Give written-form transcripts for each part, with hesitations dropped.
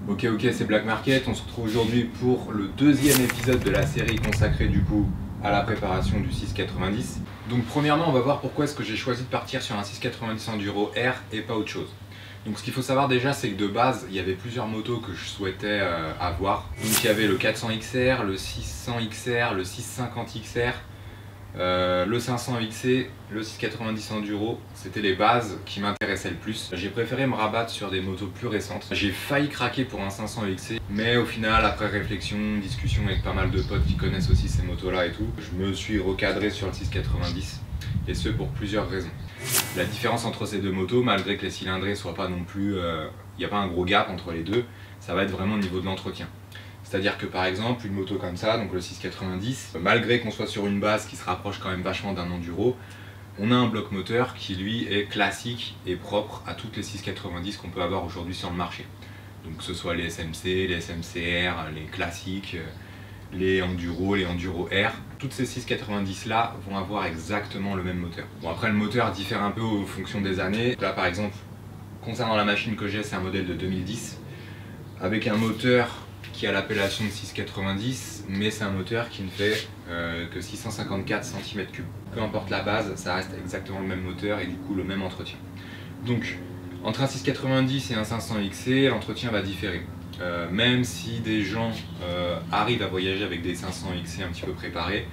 Ok, c'est Black Market. On se retrouve aujourd'hui pour le deuxième épisode de la série consacrée du coup à la préparation du 690. Donc premièrement, on va voir pourquoi est-ce que j'ai choisi de partir sur un 690 Enduro R et pas autre chose. Donc ce qu'il faut savoir déjà, c'est que de base, il y avait plusieurs motos que je souhaitais avoir. Donc il y avait le 400 XR, le 600 XR, le 650 XR, le 500 XC, le 690 Enduro, c'était les bases qui m'intéressaient le plus. J'ai préféré me rabattre sur des motos plus récentes. J'ai failli craquer pour un 500 XC, mais au final, après réflexion, discussion avec pas mal de potes qui connaissent aussi ces motos-là et tout, je me suis recadré sur le 690, et ce pour plusieurs raisons. La différence entre ces deux motos, malgré que les cylindrées soient pas non plus... il n'y a pas un gros gap entre les deux, ça va être vraiment au niveau de l'entretien. C'est-à-dire que par exemple, une moto comme ça, donc le 690, malgré qu'on soit sur une base qui se rapproche quand même vachement d'un enduro, on a un bloc moteur qui lui est classique et propre à toutes les 690 qu'on peut avoir aujourd'hui sur le marché. Donc que ce soit les SMC, les SMCR, les classiques, les Enduro R, toutes ces 690 là vont avoir exactement le même moteur. Bon, après le moteur diffère un peu en fonction des années. Là par exemple, concernant la machine que j'ai, c'est un modèle de 2010 avec un moteur qui a l'appellation de 690, mais c'est un moteur qui ne fait que 654 cm3. Peu importe la base, ça reste exactement le même moteur et du coup le même entretien. Donc entre un 690 et un 500 XC, l'entretien va différer. Même si des gens arrivent à voyager avec des 500 XC un petit peu préparés,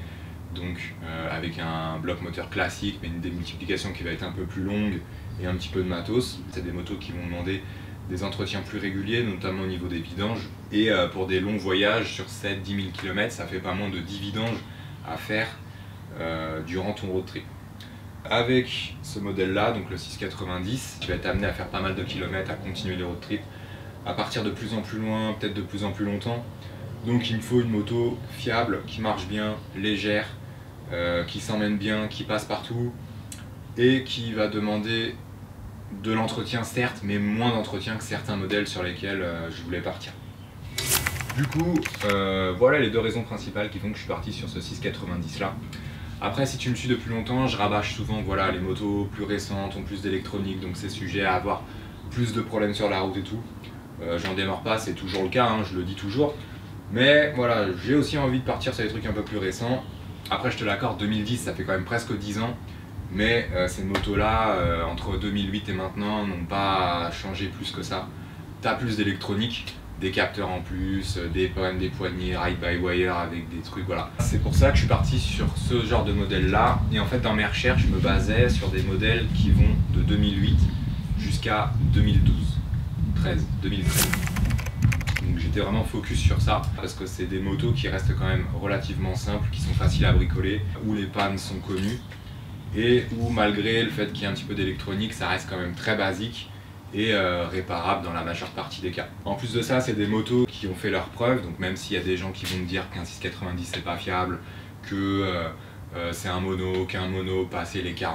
donc avec un bloc moteur classique mais une démultiplication qui va être un peu plus longue et un petit peu de matos, c'est des motos qui vont demander des entretiens plus réguliers, notamment au niveau des vidanges. Et pour des longs voyages sur 7-10 000 km, ça fait pas moins de 10 vidanges à faire durant ton road trip. Avec ce modèle-là, donc le 690, tu vas être amené à faire pas mal de kilomètres, à continuer les road trips, à partir de plus en plus loin, peut-être de plus en plus longtemps. Donc il me faut une moto fiable, qui marche bien, légère, qui s'emmène bien, qui passe partout, et qui va demander de l'entretien certes, mais moins d'entretien que certains modèles sur lesquels je voulais partir. Du coup, voilà les deux raisons principales qui font que je suis parti sur ce 690 là. Après, si tu me suis depuis longtemps, je rabâche souvent, voilà, les motos plus récentes ont plus d'électronique, donc c'est sujet à avoir plus de problèmes sur la route et tout. J'en démords pas, c'est toujours le cas, hein, je le dis toujours. Mais voilà, j'ai aussi envie de partir sur des trucs un peu plus récents. Après, je te l'accorde, 2010, ça fait quand même presque 10 ans. Mais ces motos-là, entre 2008 et maintenant, n'ont pas changé plus que ça. Tu as plus d'électronique, des capteurs en plus, des poignées ride-by-wire avec des trucs, voilà. C'est pour ça que je suis parti sur ce genre de modèle-là. Et en fait, dans mes recherches, je me basais sur des modèles qui vont de 2008 jusqu'à 2012, 2013. Donc j'étais vraiment focus sur ça, parce que c'est des motos qui restent quand même relativement simples, qui sont faciles à bricoler, où les pannes sont connues, et où malgré le fait qu'il y ait un petit peu d'électronique, ça reste quand même très basique et réparable dans la majeure partie des cas. En plus de ça, c'est des motos qui ont fait leurs preuves, donc même s'il y a des gens qui vont me dire qu'un 690 c'est pas fiable, que c'est un mono, qu'un mono passé les 40-50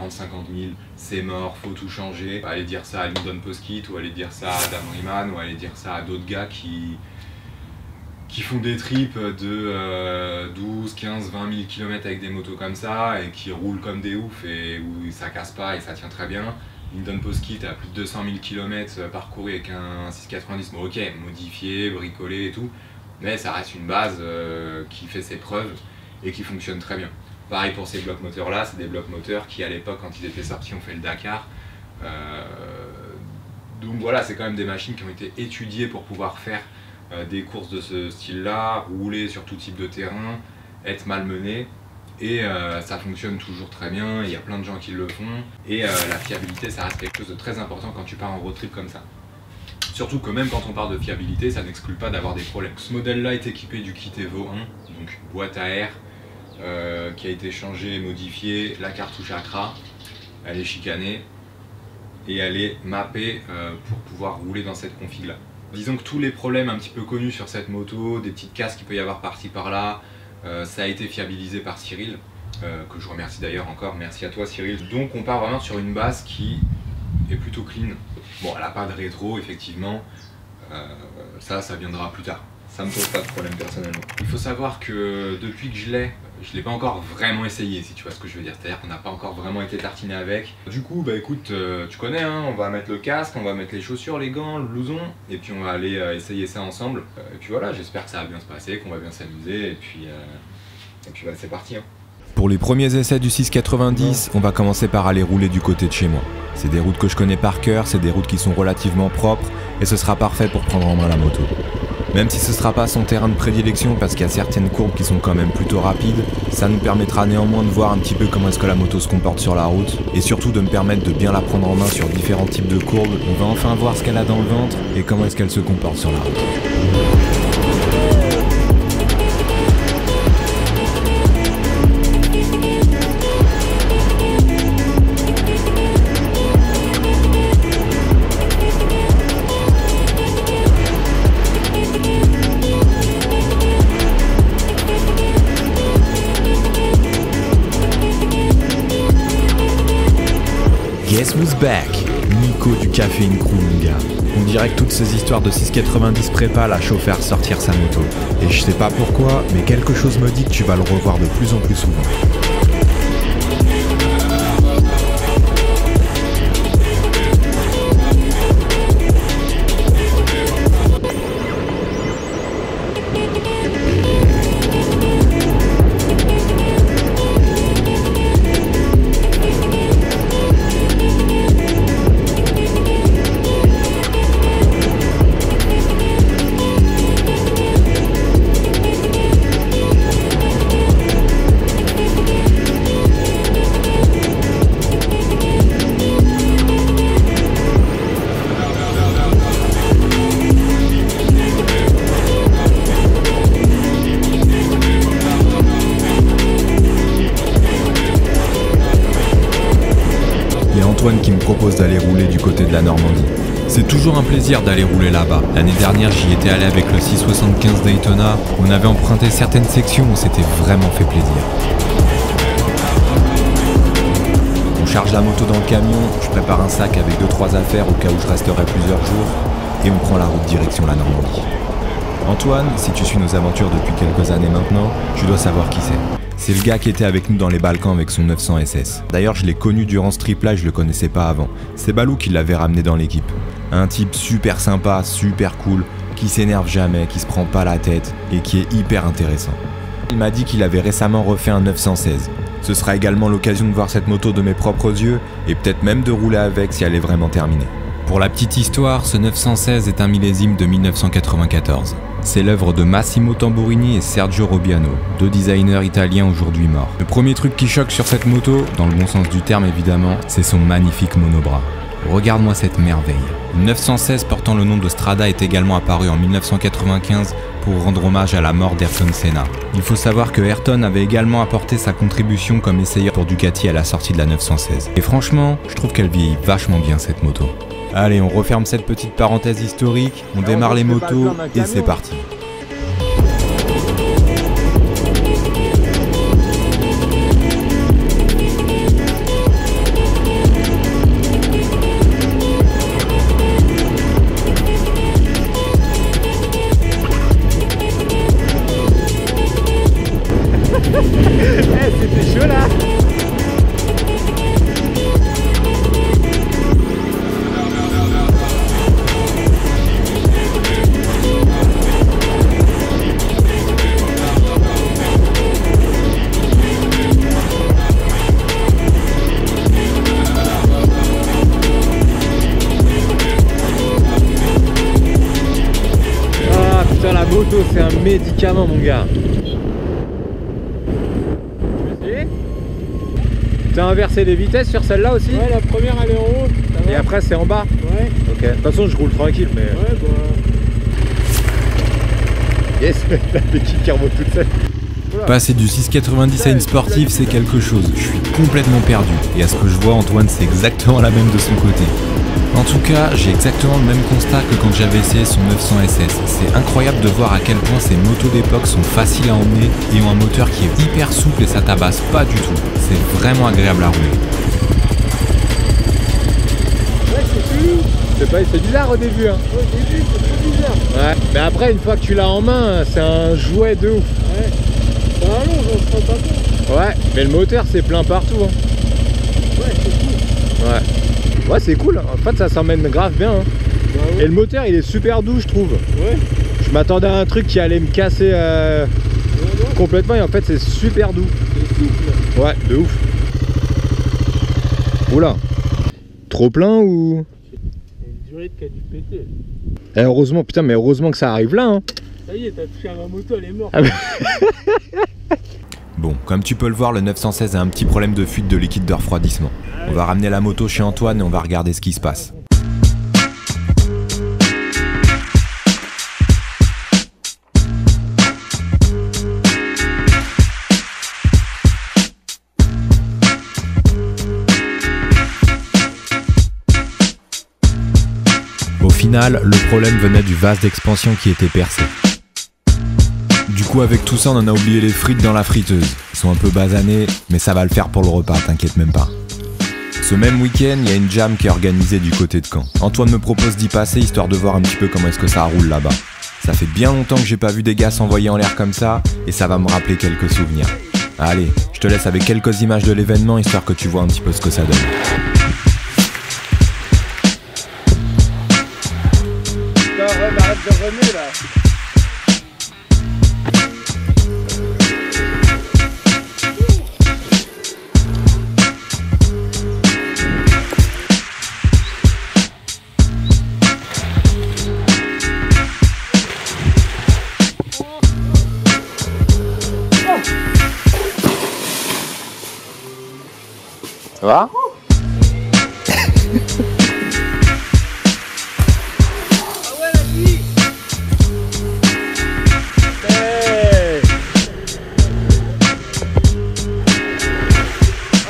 000 c'est mort, faut tout changer, aller dire ça à Lyndon Poskitt, ou aller dire ça à Dan Riemann, ou aller dire ça à d'autres gars qui font des trips de 12, 15, 20 000 km avec des motos comme ça et qui roulent comme des oufs et où ça casse pas et ça tient très bien. Lyndon Poskitt a plus de 200 000 km parcourus avec un 690, bon ok, modifié, bricolé et tout, mais ça reste une base qui fait ses preuves et qui fonctionne très bien. Pareil pour ces blocs moteurs là, c'est des blocs moteurs qui à l'époque quand ils étaient sortis ont fait le Dakar. Donc voilà, c'est quand même des machines qui ont été étudiées pour pouvoir faire des courses de ce style-là, rouler sur tout type de terrain, être malmené, et ça fonctionne toujours très bien, il y a plein de gens qui le font, et la fiabilité ça reste quelque chose de très important quand tu pars en road trip comme ça. Surtout que même quand on parle de fiabilité, ça n'exclut pas d'avoir des problèmes. Ce modèle-là est équipé du kit Evo 1, donc boîte à air, qui a été changée et modifiée, la cartouche Accra, elle est chicanée, et elle est mappée pour pouvoir rouler dans cette config-là. Disons que tous les problèmes un petit peu connus sur cette moto, des petites casses qu'il peut y avoir par-ci par-là, ça a été fiabilisé par Cyril, que je remercie d'ailleurs encore, merci à toi Cyril. Donc on part vraiment sur une base qui est plutôt clean. Bon, elle n'a pas de rétro effectivement, ça viendra plus tard. Ça me pose pas de problème personnellement. Il faut savoir que depuis que je l'ai, je l'ai pas encore vraiment essayé, si tu vois ce que je veux dire. C'est-à-dire qu'on n'a pas encore vraiment été tartiné avec. Du coup, bah écoute, tu connais, hein, on va mettre le casque, on va mettre les chaussures, les gants, le blouson, et puis on va aller essayer ça ensemble. Et puis voilà, j'espère que ça va bien se passer, qu'on va bien s'amuser, et puis bah, c'est parti. Hein. Pour les premiers essais du 690, on va commencer par aller rouler du côté de chez moi. C'est des routes que je connais par cœur, c'est des routes qui sont relativement propres, et ce sera parfait pour prendre en main la moto. Même si ce sera pas son terrain de prédilection parce qu'il y a certaines courbes qui sont quand même plutôt rapides, ça nous permettra néanmoins de voir un petit peu comment est-ce que la moto se comporte sur la route et surtout de me permettre de bien la prendre en main sur différents types de courbes. On va enfin voir ce qu'elle a dans le ventre et comment est-ce qu'elle se comporte sur la route. Guess who's back? Nico du Café In Crew, mon gars. On dirait que toutes ces histoires de 690 prépa l'a chauffé à ressortir sa moto. Et je sais pas pourquoi, mais quelque chose me dit que tu vas le revoir de plus en plus souvent. Antoine qui me propose d'aller rouler du côté de la Normandie. C'est toujours un plaisir d'aller rouler là-bas. L'année dernière, j'y étais allé avec le 675 Daytona. On avait emprunté certaines sections, on s'était vraiment fait plaisir. On charge la moto dans le camion, je prépare un sac avec 2-3 affaires au cas où je resterai plusieurs jours et on prend la route direction la Normandie. Antoine, si tu suis nos aventures depuis quelques années maintenant, tu dois savoir qui c'est. C'est le gars qui était avec nous dans les Balkans avec son 900 SS. D'ailleurs, je l'ai connu durant ce trip-là et je le connaissais pas avant. C'est Balou qui l'avait ramené dans l'équipe. Un type super sympa, super cool, qui s'énerve jamais, qui se prend pas la tête et qui est hyper intéressant. Il m'a dit qu'il avait récemment refait un 916. Ce sera également l'occasion de voir cette moto de mes propres yeux et peut-être même de rouler avec si elle est vraiment terminée. Pour la petite histoire, ce 916 est un millésime de 1994. C'est l'œuvre de Massimo Tamburini et Sergio Robiano, deux designers italiens aujourd'hui morts. Le premier truc qui choque sur cette moto, dans le bon sens du terme évidemment, c'est son magnifique monobras. Regarde-moi cette merveille. Le 916 portant le nom de Strada est également apparu en 1995 pour rendre hommage à la mort d'Ayrton Senna. Il faut savoir que Ayrton avait également apporté sa contribution comme essayeur pour Ducati à la sortie de la 916. Et franchement, je trouve qu'elle vieillit vachement bien cette moto. Allez, on referme cette petite parenthèse historique, on démarre les motos et c'est parti. C'était chaud là. La moto c'est un médicament mon gars. T'as inversé les vitesses sur celle-là aussi? Ouais, la première elle est en haut. Et après c'est en bas? Ouais. Ok, de toute façon je roule tranquille mais... Ouais bah... Yes, la béquille qui remonte toute seule. Passer du 690 à une sportive c'est quelque chose, je suis complètement perdu. Et à ce que je vois, Antoine c'est exactement la même de son côté. En tout cas, j'ai exactement le même constat que quand j'avais essayé son 900 SS. C'est incroyable de voir à quel point ces motos d'époque sont faciles à emmener et ont un moteur qui est hyper souple et ça tabasse pas du tout. C'est vraiment agréable à rouler. Ouais, c'est chelou. C'est bizarre au début hein. Au début c'est trop bizarre. Ouais, mais après une fois que tu l'as en main, c'est un jouet de ouf. Ouais. Ça allonge, on se rend pas compte. Ouais, mais le moteur c'est plein partout. Hein. Ouais, c'est cool. Ouais. Ouais, c'est cool. En fait, ça s'emmène grave bien. Hein. Bah ouais. Et le moteur, il est super doux, je trouve. Ouais. Je m'attendais à un truc qui allait me casser complètement, et en fait, c'est super doux. C'est souple. Ouais, de ouf. Oula. Trop plein ou... Il y a une durée qui a dû péter. Eh, heureusement, putain, mais heureusement que ça arrive là. Hein. Ça y est, t'as touché à ma moto, elle est morte. Ah bah... Bon, comme tu peux le voir, le 916 a un petit problème de fuite de liquide de refroidissement. On va ramener la moto chez Antoine et on va regarder ce qui se passe. Au final, le problème venait du vase d'expansion qui était percé. Du coup, avec tout ça, on en a oublié les frites dans la friteuse. Ils sont un peu basanés, mais ça va le faire pour le repas, t'inquiète même pas. Ce même week-end, il y a une jam qui est organisée du côté de Caen. Antoine me propose d'y passer, histoire de voir un petit peu comment est-ce que ça roule là-bas. Ça fait bien longtemps que j'ai pas vu des gars s'envoyer en l'air comme ça, et ça va me rappeler quelques souvenirs. Allez, je te laisse avec quelques images de l'événement, histoire que tu vois un petit peu ce que ça donne. Putain, Ren, arrête de remuer là. Ça va?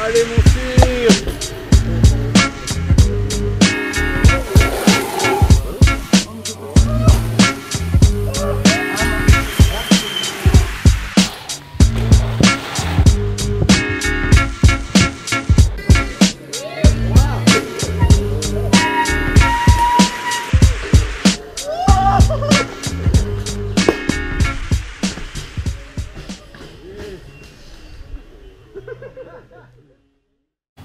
Allez, mon tir.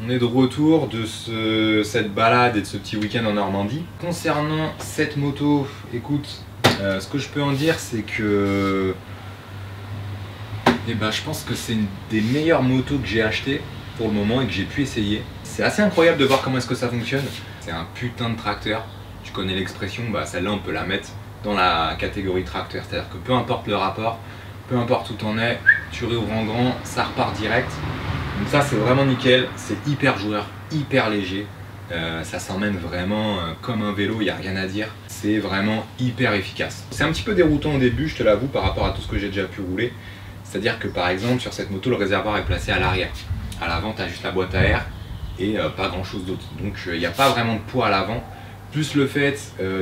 On est de retour de cette balade et de ce petit week-end en Normandie. Concernant cette moto, écoute, ce que je peux en dire, c'est que je pense que c'est une des meilleures motos que j'ai achetées pour le moment et que j'ai pu essayer. C'est assez incroyable de voir comment est-ce que ça fonctionne. C'est un putain de tracteur. Tu connais l'expression, celle-là on peut la mettre dans la catégorie tracteur. C'est-à-dire que peu importe le rapport, peu importe où t'en es, tu réouvres en grand, ça repart direct. Donc ça c'est vraiment nickel, c'est hyper joueur, hyper léger, ça s'emmène vraiment comme un vélo, il n'y a rien à dire, c'est vraiment hyper efficace. C'est un petit peu déroutant au début, je te l'avoue, par rapport à tout ce que j'ai déjà pu rouler, c'est-à-dire que par exemple sur cette moto le réservoir est placé à l'arrière, à l'avant tu as juste la boîte à air et pas grand chose d'autre, donc il n'y a pas vraiment de poids à l'avant, plus le fait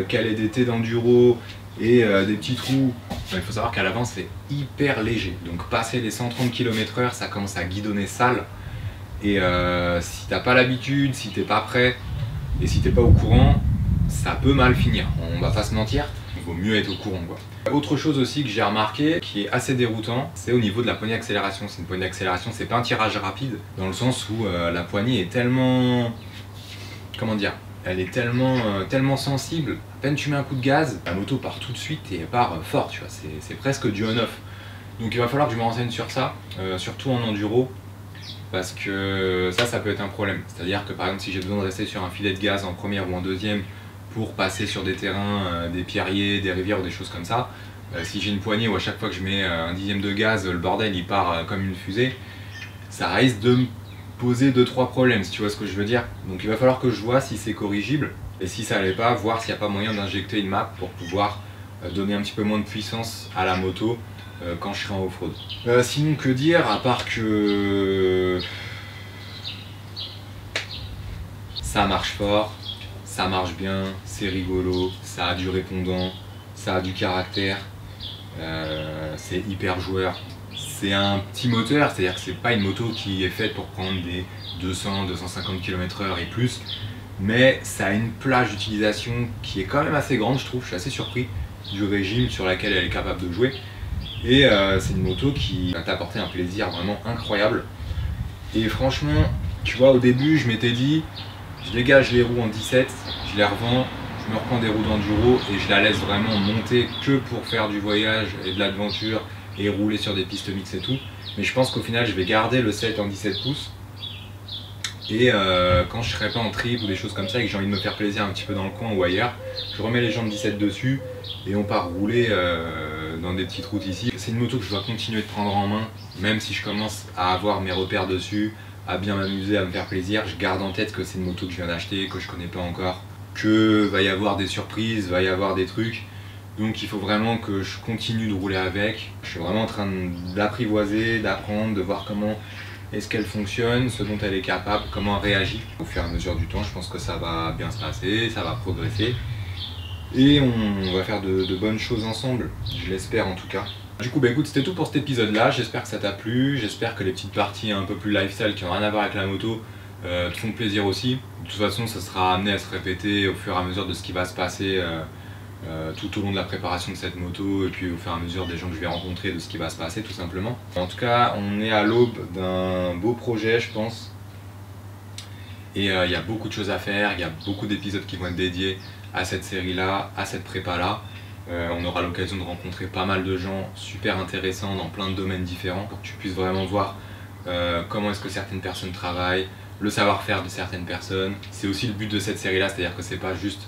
qu'elle ait des T d'enduro et des petits trous. Il faut savoir qu'à l'avant c'est hyper léger, donc passer les 130 km/h ça commence à guidonner sale et si t'as pas l'habitude, si t'es pas prêt et si t'es pas au courant, ça peut mal finir, on va pas se mentir, il vaut mieux être au courant quoi. Autre chose aussi que j'ai remarqué qui est assez déroutant, c'est au niveau de la poignée d'accélération. C'est une poignée d'accélération, c'est pas un tirage rapide dans le sens où la poignée est tellement, comment dire, elle est tellement sensible, à peine tu mets un coup de gaz, la moto part tout de suite et elle part fort, tu vois, c'est presque du on-off. Donc il va falloir que je me renseigne sur ça, surtout en enduro, parce que ça peut être un problème. C'est-à-dire que par exemple si j'ai besoin de rester sur un filet de gaz en première ou en deuxième pour passer sur des terrains, des pierriers, des rivières ou des choses comme ça, si j'ai une poignée où à chaque fois que je mets un dixième de gaz, le bordel il part comme une fusée, ça risque de me poser 2-3 problèmes, si tu vois ce que je veux dire. Donc il va falloir que je vois si c'est corrigible et si ça l'est pas, voir s'il n'y a pas moyen d'injecter une map pour pouvoir donner un petit peu moins de puissance à la moto quand je serai en off-road. Sinon que dire, à part que ça marche fort, ça marche bien, c'est rigolo, ça a du répondant, ça a du caractère, c'est hyper joueur. C'est un petit moteur, c'est-à-dire que c'est pas une moto qui est faite pour prendre des 200-250 km/h et plus, mais ça a une plage d'utilisation qui est quand même assez grande, je trouve. Je suis assez surpris du régime sur laquelle elle est capable de jouer. Et c'est une moto qui va t'apporter un plaisir vraiment incroyable. Et franchement, tu vois, au début, je m'étais dit, je dégage les roues en 17, je les revends, je me reprends des roues d'enduro et je la laisse vraiment monter que pour faire du voyage et de l'aventure et rouler sur des pistes mixtes et tout. Mais je pense qu'au final, je vais garder le 7 en 17 pouces. Et quand je serai pas en trip ou des choses comme ça et que j'ai envie de me faire plaisir un petit peu dans le coin ou ailleurs, je remets les jantes 17 dessus et on part rouler dans des petites routes ici. C'est une moto que je dois continuer de prendre en main, même si je commence à avoir mes repères dessus, à bien m'amuser, à me faire plaisir. Je garde en tête que c'est une moto que je viens d'acheter, que je connais pas encore, que va y avoir des surprises, va y avoir des trucs. Donc il faut vraiment que je continue de rouler avec. Je suis vraiment en train d'apprivoiser, d'apprendre, de voir comment est-ce qu'elle fonctionne, ce dont elle est capable, comment elle réagit. Au fur et à mesure du temps, je pense que ça va bien se passer, ça va progresser. Et on va faire de bonnes choses ensemble, je l'espère en tout cas. Du coup, bah écoute, c'était tout pour cet épisode là, j'espère que ça t'a plu, j'espère que les petites parties un peu plus lifestyle qui n'ont rien à voir avec la moto te font plaisir aussi. De toute façon, ça sera amené à se répéter au fur et à mesure de ce qui va se passer tout au long de la préparation de cette moto et puis au fur et à mesure des gens que je vais rencontrer, de ce qui va se passer tout simplement. En tout cas, on est à l'aube d'un beau projet, je pense. Et il y a beaucoup de choses à faire, il y a beaucoup d'épisodes qui vont être dédiés à cette série-là, à cette prépa-là. On aura l'occasion de rencontrer pas mal de gens super intéressants dans plein de domaines différents pour que tu puisses vraiment voir comment est-ce que certaines personnes travaillent, le savoir-faire de certaines personnes. C'est aussi le but de cette série-là, c'est-à-dire que c'est pas juste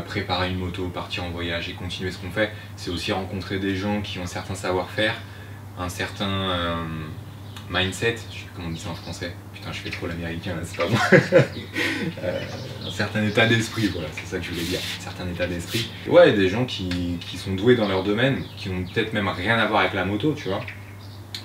préparer une moto, partir en voyage et continuer ce qu'on fait, c'est aussi rencontrer des gens qui ont un certain savoir-faire, un certain mindset, je sais plus comment on dit ça en français, putain je fais trop l'américain là, c'est pas moi. Un certain état d'esprit, voilà, c'est ça que je voulais dire, un certain état d'esprit. Ouais, des gens qui sont doués dans leur domaine, qui ont peut-être même rien à voir avec la moto, tu vois,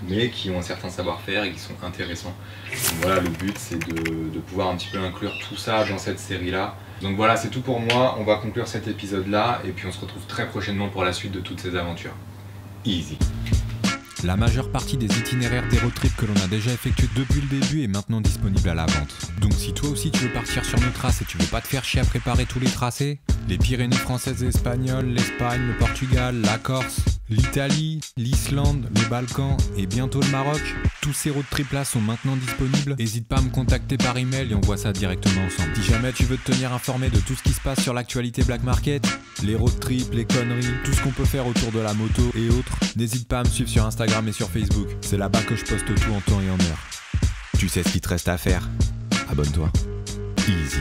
mais qui ont un certain savoir-faire et qui sont intéressants. Donc voilà, le but c'est de pouvoir un petit peu inclure tout ça dans cette série-là. Donc voilà, c'est tout pour moi, on va conclure cet épisode-là, et puis on se retrouve très prochainement pour la suite de toutes ces aventures. Easy. La majeure partie des itinéraires des road trips que l'on a déjà effectués depuis le début est maintenant disponible à la vente. Donc si toi aussi tu veux partir sur nos traces et tu veux pas te faire chier à préparer tous les tracés, les Pyrénées françaises et espagnoles, l'Espagne, le Portugal, la Corse, l'Italie, l'Islande, les Balkans et bientôt le Maroc, tous ces road trips là sont maintenant disponibles. N'hésite pas à me contacter par email et on voit ça directement ensemble. Si jamais tu veux te tenir informé de tout ce qui se passe sur l'actualité Black Market, les road trips, les conneries, tout ce qu'on peut faire autour de la moto et autres, n'hésite pas à me suivre sur Instagram et sur Facebook. C'est là-bas que je poste tout en temps et en heure. Tu sais ce qu'il te reste à faire. Abonne-toi. Easy.